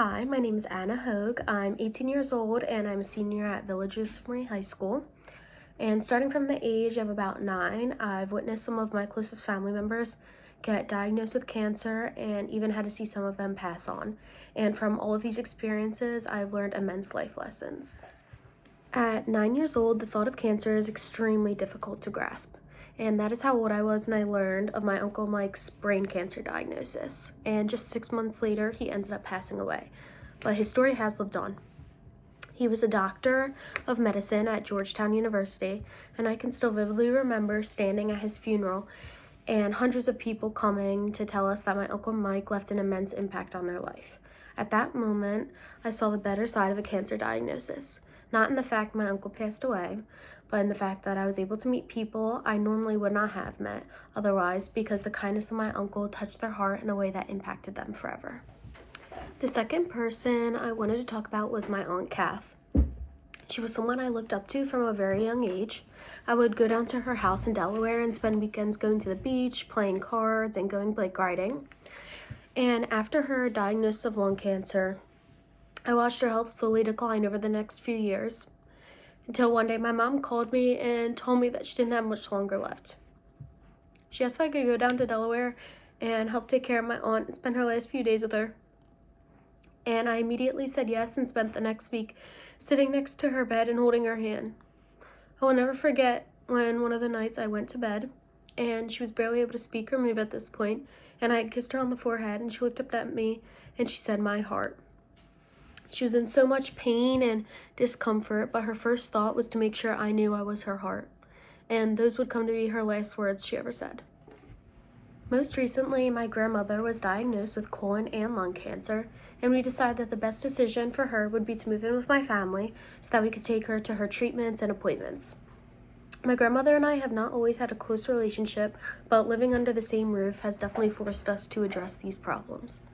Hi, my name is Anna Hogue. I'm 18 years old and I'm a senior at Village Rosemary High School. And starting from the age of about 9, I've witnessed some of my closest family members get diagnosed with cancer and even had to see some of them pass on. And from all of these experiences, I've learned immense life lessons. At 9 years old, the thought of cancer is extremely difficult to grasp. And that is how old I was when I learned of my Uncle Mike's brain cancer diagnosis. And just 6 months later, he ended up passing away. But his story has lived on. He was a doctor of medicine at Georgetown University, and I can still vividly remember standing at his funeral and hundreds of people coming to tell us that my Uncle Mike left an immense impact on their life. At that moment, I saw the better side of a cancer diagnosis. Not in the fact my uncle passed away, but in the fact that I was able to meet people I normally would not have met otherwise because the kindness of my uncle touched their heart in a way that impacted them forever. The second person I wanted to talk about was my Aunt Kath. She was someone I looked up to from a very young age. I would go down to her house in Delaware and spend weekends going to the beach, playing cards, and going bike riding. And after her diagnosis of lung cancer, I watched her health slowly decline over the next few years until one day my mom called me and told me that she didn't have much longer left. She asked if I could go down to Delaware and help take care of my aunt and spend her last few days with her. And I immediately said yes and spent the next week sitting next to her bed and holding her hand. I will never forget when one of the nights I went to bed and she was barely able to speak or move at this point, and I had kissed her on the forehead and she looked up at me and she said, "My heart." She was in so much pain and discomfort, but her first thought was to make sure I knew I was her heart. And those would come to be her last words she ever said. Most recently, my grandmother was diagnosed with colon and lung cancer, and we decided that the best decision for her would be to move in with my family so that we could take her to her treatments and appointments. My grandmother and I have not always had a close relationship, but living under the same roof has definitely forced us to address these problems.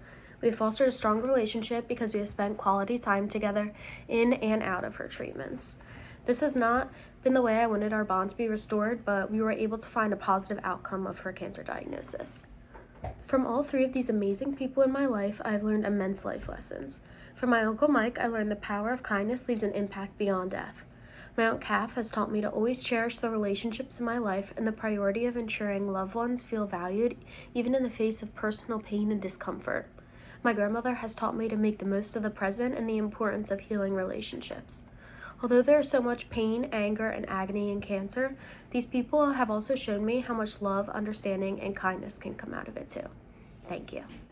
We have fostered a strong relationship because we have spent quality time together in and out of her treatments. This has not been the way I wanted our bond to be restored, but we were able to find a positive outcome of her cancer diagnosis. From all three of these amazing people in my life, I've learned immense life lessons. From my Uncle Mike, I learned the power of kindness leaves an impact beyond death. My Aunt Kath has taught me to always cherish the relationships in my life and the priority of ensuring loved ones feel valued even in the face of personal pain and discomfort. My grandmother has taught me to make the most of the present and the importance of healing relationships. Although there is so much pain, anger, and agony in cancer, these people have also shown me how much love, understanding, and kindness can come out of it too. Thank you.